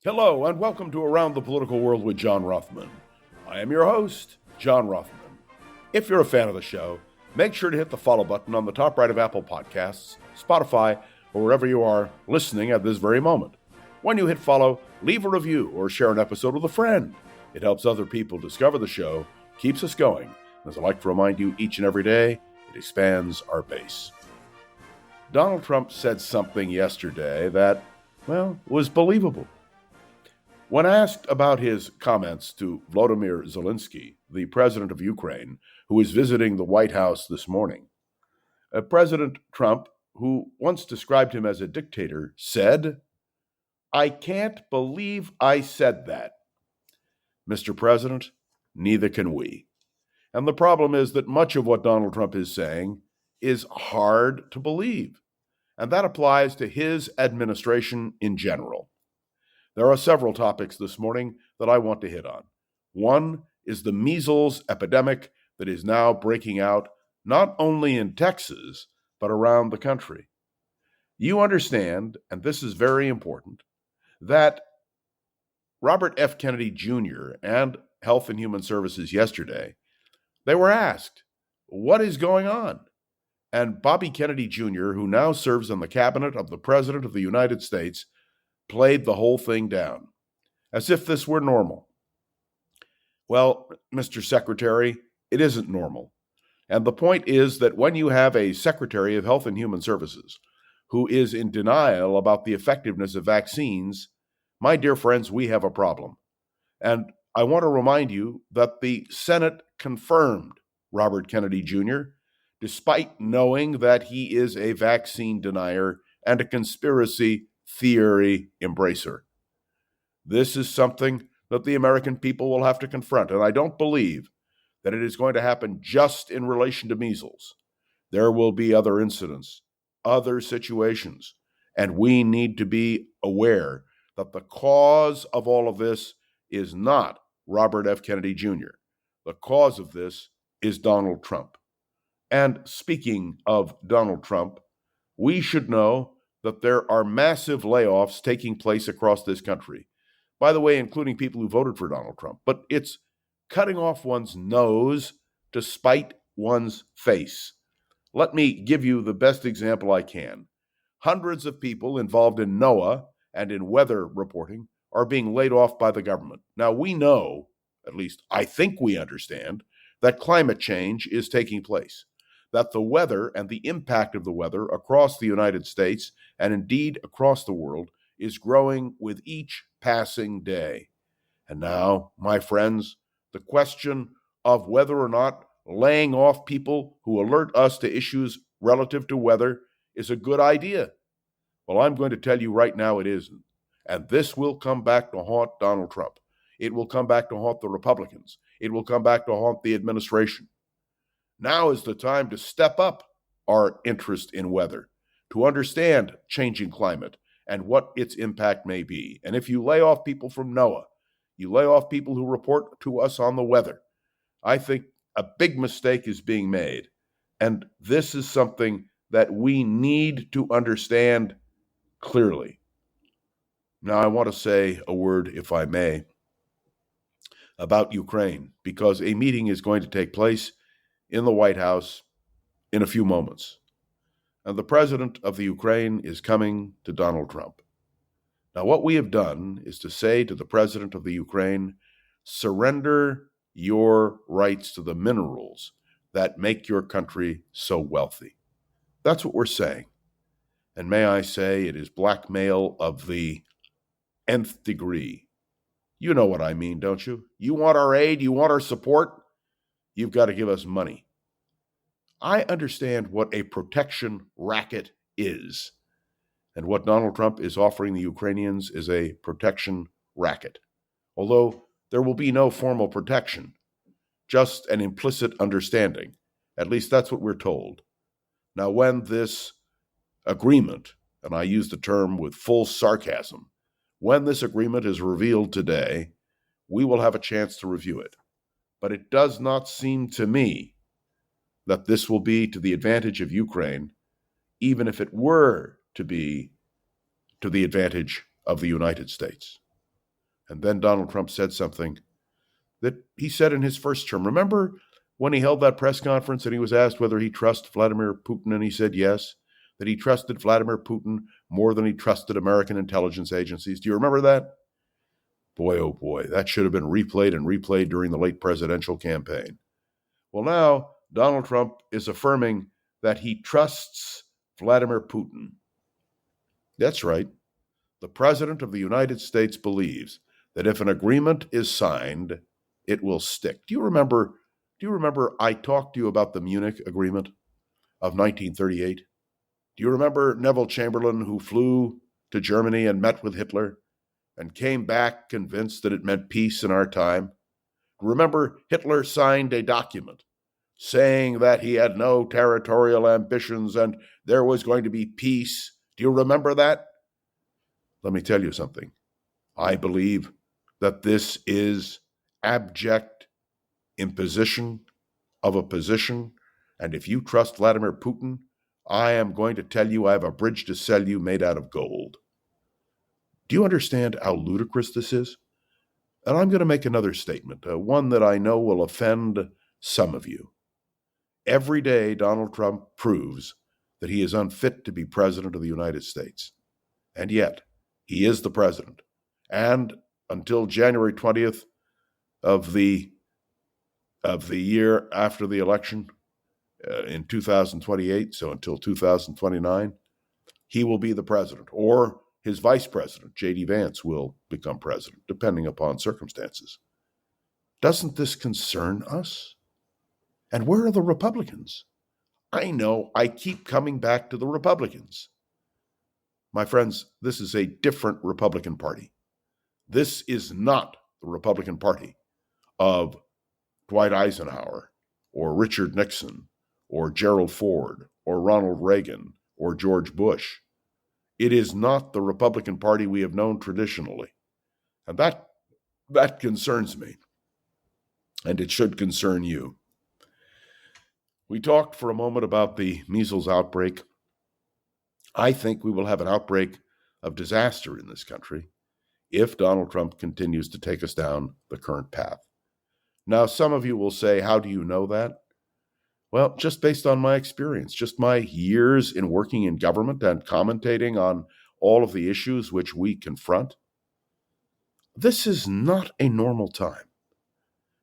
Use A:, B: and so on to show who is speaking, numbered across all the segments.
A: Hello, and welcome to Around the Political World with John Rothman. I am your host, John Rothman. If you're a fan of the show, make sure to hit the follow button on the top right of Apple Podcasts, Spotify, or wherever you are listening at this very moment. When you hit follow, leave a review or share an episode with a friend. It helps other people discover the show, keeps us going. As I like to remind you each and every day, it expands our base. Donald Trump said something yesterday that, was believable. When asked about his comments to Volodymyr Zelensky, the president of Ukraine, who is visiting the White House this morning, President Trump, who once described him as a dictator, said, "I can't believe I said that." Mr. President, neither can we. And the problem is that much of what Donald Trump is saying is hard to believe. And that applies to his administration in general. There are several topics this morning that I want to hit on. One is the measles epidemic that is now breaking out not only in Texas, but around the country. You understand, and this is very important, that Robert F. Kennedy Jr. and Health and Human Services yesterday, they were asked, what is going on? And Bobby Kennedy Jr., who now serves on the cabinet of the President of the United States, played the whole thing down, as if this were normal. Well, Mr. Secretary, it isn't normal. And the point is that when you have a Secretary of Health and Human Services who is in denial about the effectiveness of vaccines, my dear friends, we have a problem. And I want to remind you that the Senate confirmed Robert Kennedy Jr., despite knowing that he is a vaccine denier and a conspiracy theory embracer. This is something that the American people will have to confront, and I don't believe that it is going to happen just in relation to measles. There will be other incidents, other situations, and we need to be aware that the cause of all of this is not Robert F. Kennedy Jr. The cause of this is Donald Trump. And speaking of Donald Trump, we should know that there are massive layoffs taking place across this country. By the way, including people who voted for Donald Trump. But it's cutting off one's nose to spite one's face. Let me give you the best example I can. Hundreds of people involved in NOAA and in weather reporting are being laid off by the government. Now, we know, at least I think we understand, that climate change is taking place, that the weather and the impact of the weather across the United States and indeed across the world is growing with each passing day. And now, my friends, the question of whether or not laying off people who alert us to issues relative to weather is a good idea. Well, I'm going to tell you right now it isn't. And this will come back to haunt Donald Trump. It will come back to haunt the Republicans. It will come back to haunt the administration. Now is the time to step up our interest in weather, to understand changing climate and what its impact may be. And if you lay off people from NOAA, you lay off people who report to us on the weather, I think a big mistake is being made. And this is something that we need to understand clearly. Now, I want to say a word, if I may, about Ukraine, because a meeting is going to take place in the White House in a few moments. And the president of the Ukraine is coming to Donald Trump. Now, what we have done is to say to the president of the Ukraine, surrender your rights to the minerals that make your country so wealthy. That's what we're saying. And may I say, it is blackmail of the nth degree. You know what I mean, don't you? You want our aid, you want our support, you've got to give us money. I understand what a protection racket is. And what Donald Trump is offering the Ukrainians is a protection racket. Although there will be no formal protection, just an implicit understanding. At least that's what we're told. Now, when this agreement, and I use the term with full sarcasm, when this agreement is revealed today, we will have a chance to review it. But it does not seem to me that this will be to the advantage of Ukraine, even if it were to be to the advantage of the United States. And then Donald Trump said something that he said in his first term. Remember when he held that press conference and he was asked whether he trusted Vladimir Putin, and he said yes, that he trusted Vladimir Putin more than he trusted American intelligence agencies. Do you remember that? Boy, oh boy, that should have been replayed and replayed during the late presidential campaign. Well, now Donald Trump is affirming that he trusts Vladimir Putin. That's right. The President of the United States believes that if an agreement is signed, it will stick. Do you remember I talked to you about the Munich Agreement of 1938? Do you remember Neville Chamberlain, who flew to Germany and met with Hitler and came back convinced that it meant peace in our time? Remember, Hitler signed a document saying that he had no territorial ambitions and there was going to be peace. Do you remember that? Let me tell you something. I believe that this is abject imposition of a position, and if you trust Vladimir Putin, I am going to tell you I have a bridge to sell you made out of gold. Do you understand how ludicrous this is? And I'm going to make another statement, one that I know will offend some of you. Every day, Donald Trump proves that he is unfit to be president of the United States. And yet, he is the president. And until January 20th of the year after the election, in 2028, so until 2029, he will be the president, or his vice president, J.D. Vance, will become president, depending upon circumstances. Doesn't this concern us? And where are the Republicans? I know I keep coming back to the Republicans. My friends, this is a different Republican Party. This is not the Republican Party of Dwight Eisenhower or Richard Nixon or Gerald Ford or Ronald Reagan or George Bush. It is not the Republican Party we have known traditionally. And that concerns me. And it should concern you. We talked for a moment about the measles outbreak. I think we will have an outbreak of disaster in this country if Donald Trump continues to take us down the current path. Now, some of you will say, how do you know that? Well, just based on my experience, just my years in working in government and commentating on all of the issues which we confront. This is not a normal time,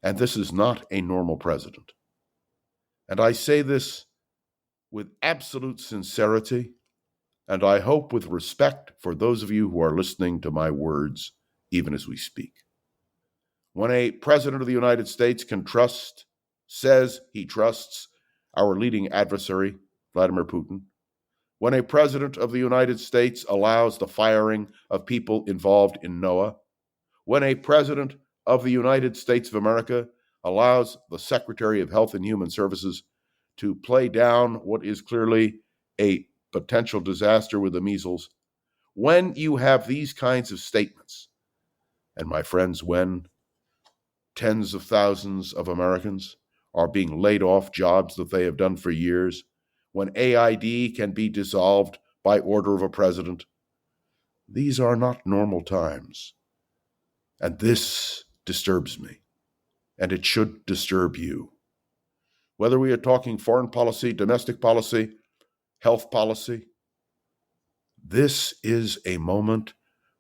A: and this is not a normal president. And I say this with absolute sincerity, and I hope with respect for those of you who are listening to my words, even as we speak. When a president of the United States says he trusts our leading adversary, Vladimir Putin, when a president of the United States allows the firing of people involved in NOAA, when a president of the United States of America allows the Secretary of Health and Human Services to play down what is clearly a potential disaster with the measles, when you have these kinds of statements, and my friends, when tens of thousands of Americans are being laid off jobs that they have done for years, when AID can be dissolved by order of a president, these are not normal times. And this disturbs me, and it should disturb you. Whether we are talking foreign policy, domestic policy, health policy, this is a moment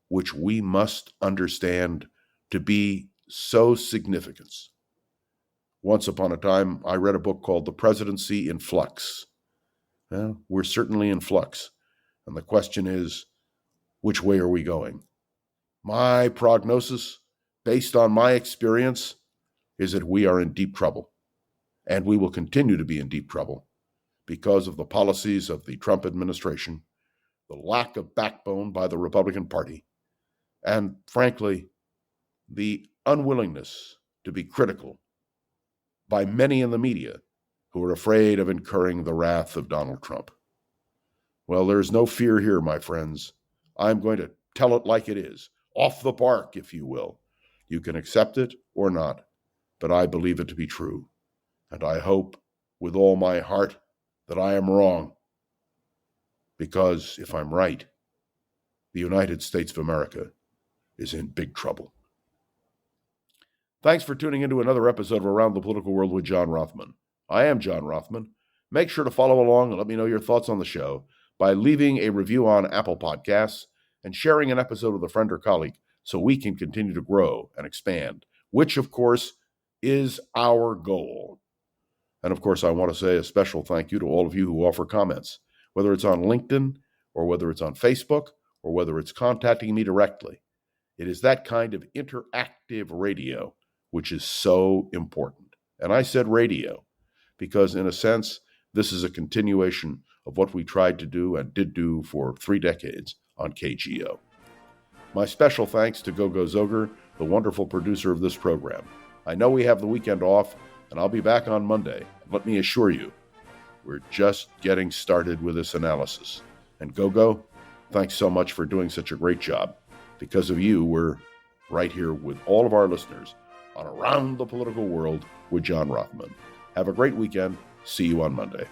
A: which we must understand to be so significant. Once upon a time, I read a book called The Presidency in Flux. Well, we're certainly in flux. And the question is, which way are we going? My prognosis, based on my experience, is that we are in deep trouble. And we will continue to be in deep trouble because of the policies of the Trump administration, the lack of backbone by the Republican Party, and frankly, the unwillingness to be critical by many in the media who are afraid of incurring the wrath of Donald Trump. Well, there's no fear here, my friends. I'm going to tell it like it is, off the park, if you will. You can accept it or not, but I believe it to be true. And I hope with all my heart that I am wrong. Because if I'm right, the United States of America is in big trouble. Thanks for tuning into another episode of Around the Political World with John Rothman. I am John Rothman. Make sure to follow along and let me know your thoughts on the show by leaving a review on Apple Podcasts and sharing an episode with a friend or colleague so we can continue to grow and expand, which, of course, is our goal. And, of course, I want to say a special thank you to all of you who offer comments, whether it's on LinkedIn or whether it's on Facebook or whether it's contacting me directly. It is that kind of interactive radio which is so important. And I said radio because, in a sense, this is a continuation of what we tried to do and did do for 3 decades on KGO. My special thanks to Gogo Zoger, the wonderful producer of this program. I know we have the weekend off, and I'll be back on Monday. Let me assure you, we're just getting started with this analysis. And Gogo, thanks so much for doing such a great job. Because of you, we're right here with all of our listeners on Around the Political World with John Rothman. Have a great weekend. See you on Monday.